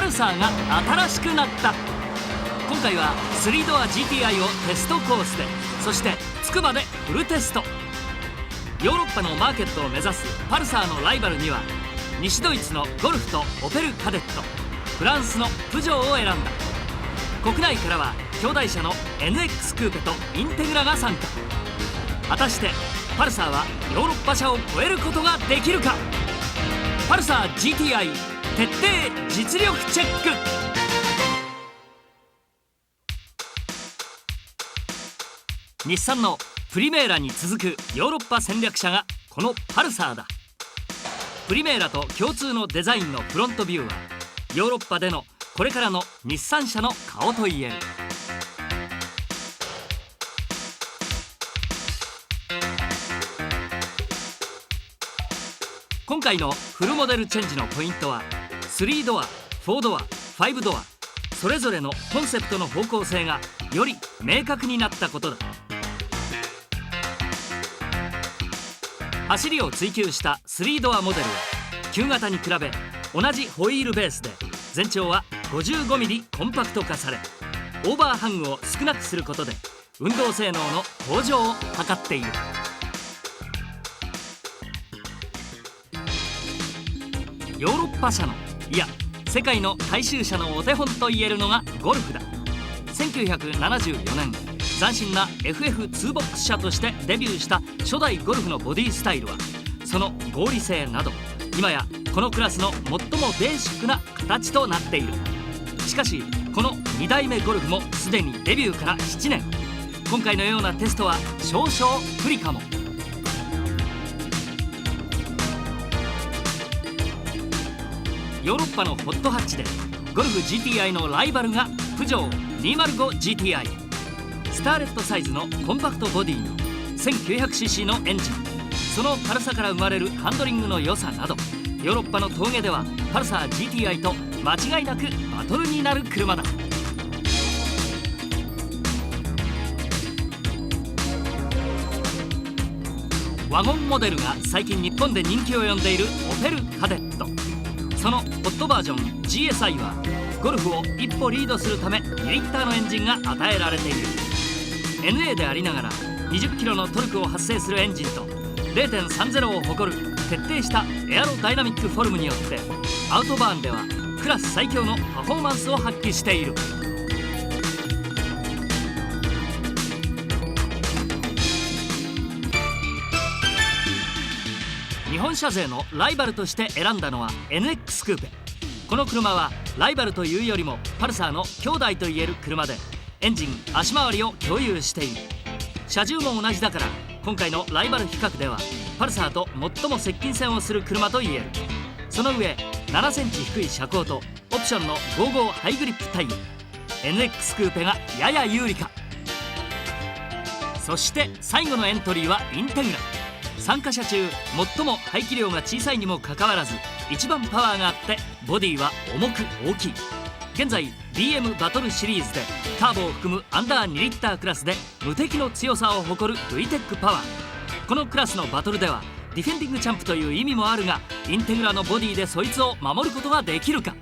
ルサーが新しくなった。今回は3ドア GTI をテストコースで、そしてつくばでフルテスト。ヨーロッパのマーケットを目指すパルサーのライバルには、西ドイツのゴルフとオペルカデット、フランスのプジョーを選んだ。国内からは兄弟車の NX クーペとインテグラが参加。果たしてパルサーはヨーロッパ車を超えることができるか。パルサー GTI 徹底実力チェック。日産のプリメーラに続くヨーロッパ戦略車がこのパルサーだ。プリメーラと共通のデザインのフロントビューは、ヨーロッパでのこれからの日産車の顔といえる。今回のフルモデルチェンジのポイントは、3ドア、4ドア、5ドア、それぞれのコンセプトの方向性がより明確になったことだ。走りを追求した3ドアモデルは、旧型に比べ同じホイールベースで全長は 55mm コンパクト化され、オーバーハングを少なくすることで運動性能の向上を図っている。ヨーロッパ車の、いや世界の大衆車のお手本といえるのがゴルフだ。1974年、斬新な FF2 ボックス車としてデビューした初代ゴルフのボディスタイルは、その合理性など今やこのクラスの最もベーシックな形となっている。しかしこの2代目ゴルフもすでにデビューから7年。今回のようなテストは少々不利かも。ヨーロッパのホットハッチでゴルフ GTI のライバルがプジョー 205GTI。 スターレットサイズのコンパクトボディに 1900cc のエンジン、その軽さから生まれるハンドリングの良さなど、ヨーロッパの峠ではパルサー GTI と間違いなくバトルになる車だ。ワゴンモデルが最近日本で人気を呼んでいるオペルカデット。そのホットバージョン GSI はゴルフを一歩リードするため2リッターのエンジンが与えられている。 NA でありながら20キロのトルクを発生するエンジンと 0.30 を誇る徹底したエアロダイナミックフォルムによって、アウトバーンではクラス最強のパフォーマンスを発揮している。日本車勢のライバルとして選んだのは NX クーペ。この車はライバルというよりもパルサーの兄弟といえる車で、エンジン足回りを共有している。車重も同じだから、今回のライバル比較ではパルサーと最も接近戦をする車といえる。その上7センチ低い車高とオプションの55ハイグリップタイヤ、 NX クーペがやや有利か。そして最後のエントリーはインテグラ。参加者中最も排気量が小さいにもかかわらず一番パワーがあって、ボディは重く大きい。現在 BM バトルシリーズでターボを含むアンダー2リッタークラスで無敵の強さを誇る VTEC パワー。このクラスのバトルではディフェンディングチャンプという意味もあるが、インテグラのボディでそいつを守ることができるか。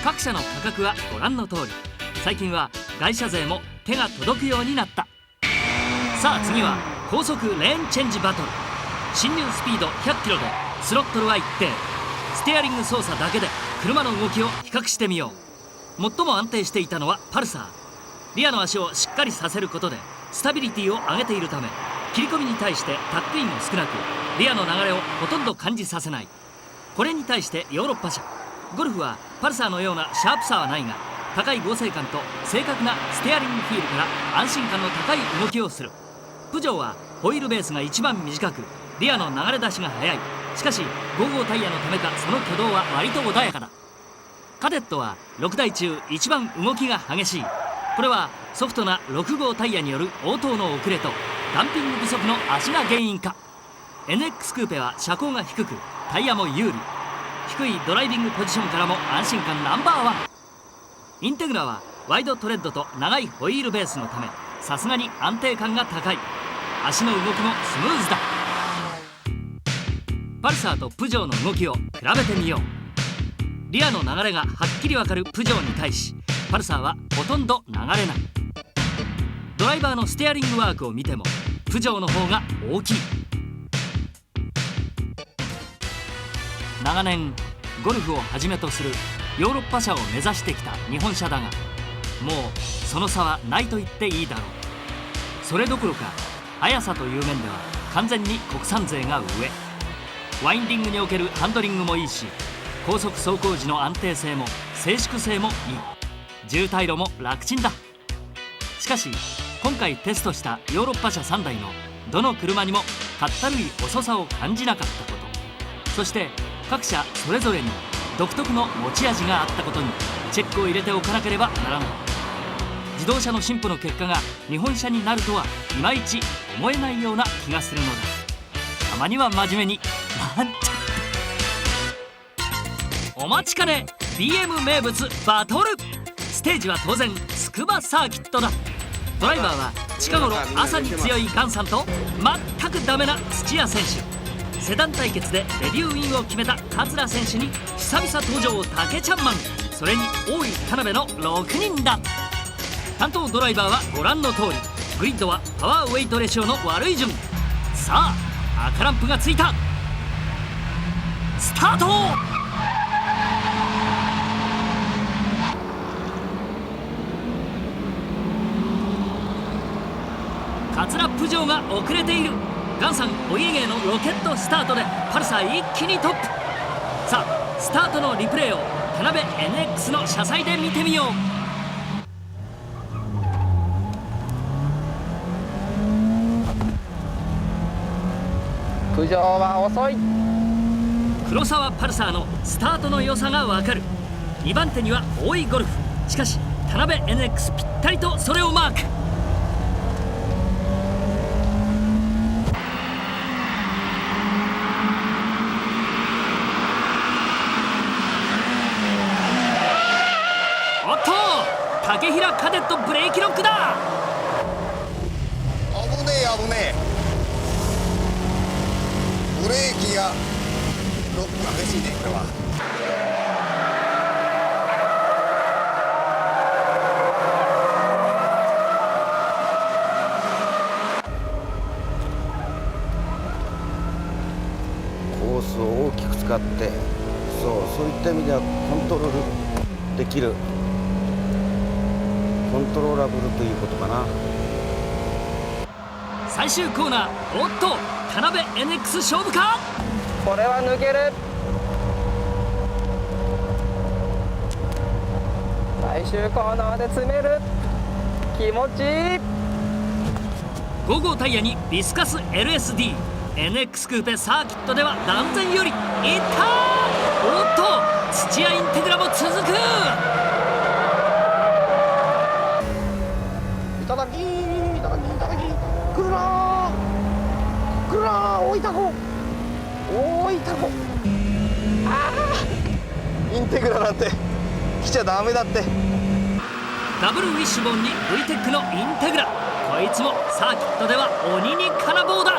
各社の価格はご覧の通り。最近は外車勢も手が届くようになった。さあ次は高速レーンチェンジバトル。進入スピード100キロでスロットルは一定。ステアリング操作だけで車の動きを比較してみよう。最も安定していたのはパルサー。リアの足をしっかりさせることでスタビリティを上げているため、切り込みに対してタックインも少なく、リアの流れをほとんど感じさせない。これに対してヨーロッパ車ゴルフはパルサーのようなシャープさはないが、高い合成感と正確なステアリングフィールから安心感の高い動きをする。プジョーはホイールベースが一番短く、リアの流れ出しが速い。しかし55タイヤのためか、その挙動は割と穏やかだ。カデットは6台中一番動きが激しい。これはソフトな6号タイヤによる応答の遅れとダンピング不足の足が原因か。 NX クーペは車高が低くタイヤも有利。低いドライビングポジションからも安心感ナンバーワン。インテグラはワイドトレッドと長いホイールベースのため、さすがに安定感が高い。足の動きもスムーズだ。パルサーとプジョーの動きを比べてみよう。リアの流れがはっきりわかるプジョーに対し、パルサーはほとんど流れない。ドライバーのステアリングワークを見てもプジョーの方が大きい。長年ゴルフをはじめとするヨーロッパ車を目指してきた日本車だが、もうその差はないと言っていいだろう。それどころか速さという面では完全に国産勢が上。ワインディングにおけるハンドリングもいいし、高速走行時の安定性も静粛性もいい。渋滞路も楽ちんだ。しかし今回テストしたヨーロッパ車3台のどの車にもかったるい遅さを感じなかったこと、そして各社それぞれに独特の持ち味があったことにチェックを入れておかなければならない。自動車の進歩の結果が日本車になるとはいまいち思えないような気がするのだ。たまには真面目になんちゃって。お待ちかね BM 名物バトル。ステージは当然筑波サーキットだ。ドライバーは近頃朝に強いガンさんと全くダメな土屋選手。セダン対決でデビューインを決めた桂選手に久々登場竹ちゃんマン、それに大井田辺の6人だ。担当ドライバーはご覧の通り、グリッドはパワーウェイトレシオの悪い順。さあ赤ランプがついた。スタート。桂プジョーが遅れている。ガンさんお家芸のロケットスタートでパルサー一気にトップ。さあスタートのリプレイを田辺 NX の車載で見てみよう。プジョーは遅い。黒沢パルサーのスタートの良さがわかる。2番手には大井ゴルフ。しかし田辺 NX ぴったりとそれをマーク。おっと竹平カデットブレーキロックだ。危ねえ危ねえ。ブレーキがロックが激しいねこれは。コースを大きく使って、そういった意味ではコントロールできる、コントローラブルということかな。最終コーナー、おっと田辺 NX 勝負か。これは抜ける。最終コーナーで詰める。気持ちいい。5号タイヤにビスカス LSD NX クーペサーキットでは断然よりいった。おっと土屋インテグラも続く。いただきいただきいただき。来るな来るな大分子大分子。ああインテグラなんて来ちゃダメだって。ダブルウィッシュボーンに VTEC のインテグラ。こいつもサーキットでは鬼に金棒だ。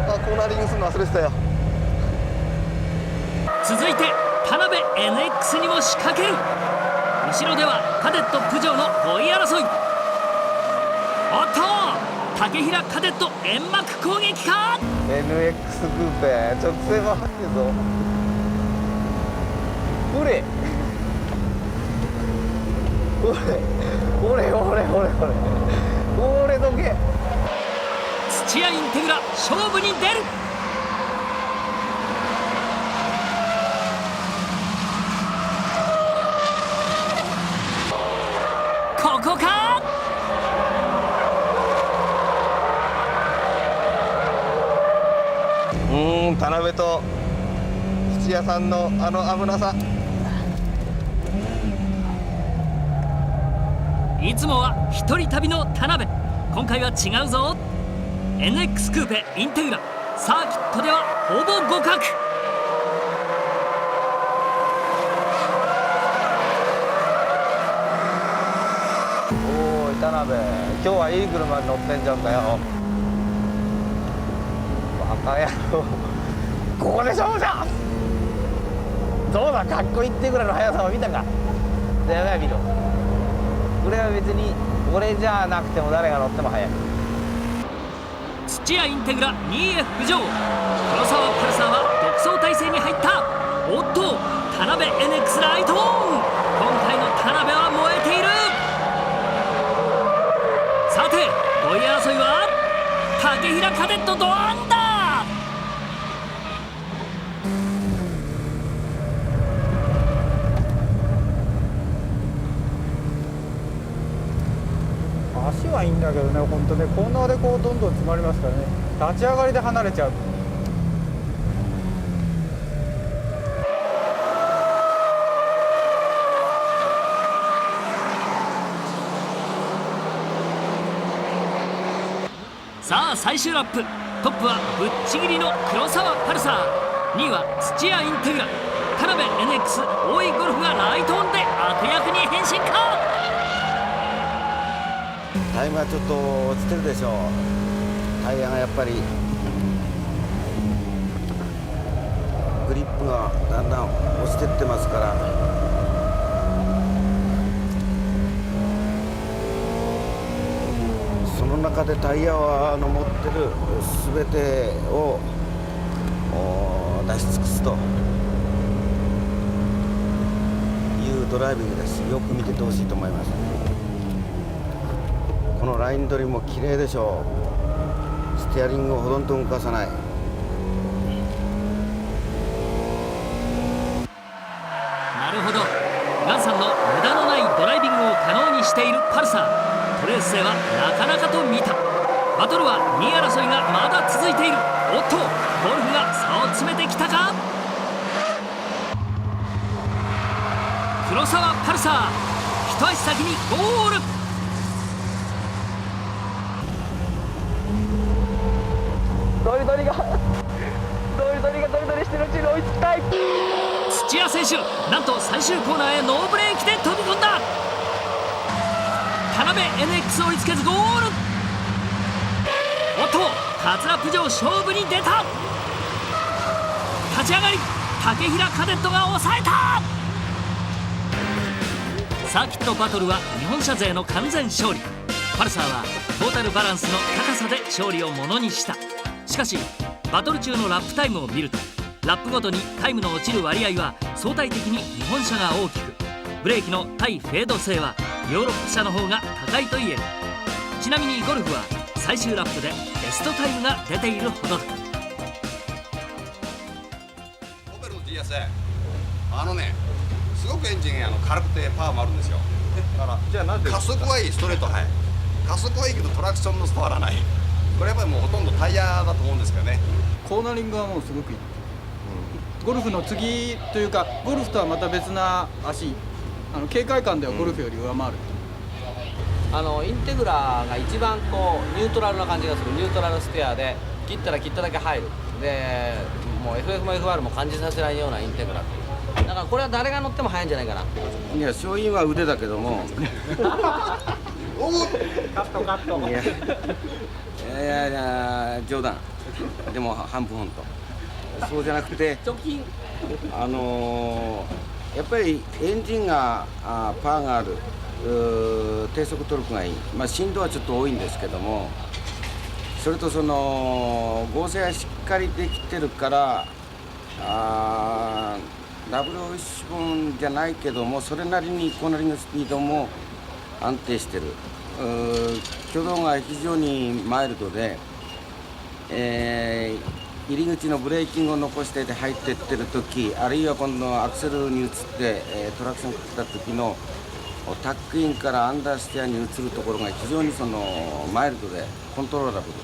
あコーナリングするの忘れてたよ。続いて田辺 NX にも仕掛ける。後ろではカデットプジョーの追い争い。おっと竹平カデット煙幕攻撃か。 NX クーペ直線は速いぞ。ほれほれほれほれほれほれほれどけ。土屋インテグラ勝負に出る。ここか。田辺と土屋さんのあの危なさ。いつもは一人旅の田辺、今回は違うぞ。 NX クーペインテグラサーキットではほぼ互角。おーい田辺、今日はいい車に乗ってんじゃんかよ。赤やろ。ここで勝負じゃ。どうだ、かっこいいってぐらいの速さを見たか。だよね、見ろ。これは別に俺じゃなくても誰が乗っても速い。土屋インテグラ2位へ浮上。黒沢パルサーは独走態勢に入った。おっと、田辺 NX ライトオン。今回の田辺は燃えている。さて5位争いは竹平カデットドアンダー。足はいいんだけどね、本当ね、コーナーでこうどんどん詰まりますからね、立ち上がりで離れちゃう。さあ最終ラップ、トップはぶっちぎりの黒沢パルサー、2位は土屋インテグラ、田辺 NX 大井ゴルフがライトオンで悪役に変身か。タイムはちょっと落ちてるでしょう。タイヤがやっぱりグリップがだんだん落ちてってますから、その中でタイヤは持ってる全てを出し尽くすというドライビングです。よく見ててほしいと思います。このライン取りも綺麗でしょう。ステアリングをほとんど動かさない。なるほど、ガンさんの無駄のないドライビングを可能にしているパルサー、トレース性はなかなかと見た。バトルは2位争いがまだ続いている。おっと、ゴルフが差を詰めてきたか。黒沢パルサー、一足先にゴール。ドリドリがしてるうちに追いつきたい。土屋選手、なんと最終コーナーへノーブレーキで飛び込んだ。田辺 NX 追いつけずゴール。おっと、カツラプジョー勝負に出た。立ち上がり、竹平カデットが抑えた。サーキットバトルは日本車勢の完全勝利。パルサーはトータルバランスの高さで勝利をものにした。しかしバトル中のラップタイムを見ると、ラップごとにタイムの落ちる割合は相対的に日本車が大きく、ブレーキの対フェード性はヨーロッパ車の方が高いと言える。ちなみにゴルフは最終ラップでベストタイムが出ているほどだ。オペルの GS すごくエンジン軽くてパワーもあるんですよ。だからじゃあなんで加速はいい、ストレート速い、加速はいいけどトラクションの伝わらない。これやっぱりもうほとんどタイヤだと思うんですけどね。コーナリングはもうすごくいい、ゴルフの次というか、ゴルフとはまた別な足、軽快感ではゴルフより上回る、インテグラが一番こうニュートラルな感じがする。ニュートラルステアで切ったら切っただけ入る。でもう FF も FR も感じさせないようなインテグラっていう。だからこれは誰が乗っても速いんじゃないかな。いや、勝因は腕だけどもカットカット。いや冗談でも半分本当そうじゃなくて、貯金やっぱりエンジンがパワーがある、低速トルクがいい、振動はちょっと多いんですけども、それとその合成がしっかりできてるから、ダブルウィッシュボーンじゃないけども、それなりにコーナリングスピードも安定してる。挙動が非常にマイルドで、入り口のブレーキングを残して入っていってる時、あるいは今度アクセルに移って、トラクションかけた時のタックインからアンダーステアに移るところが非常にそのマイルドでコントローラブル、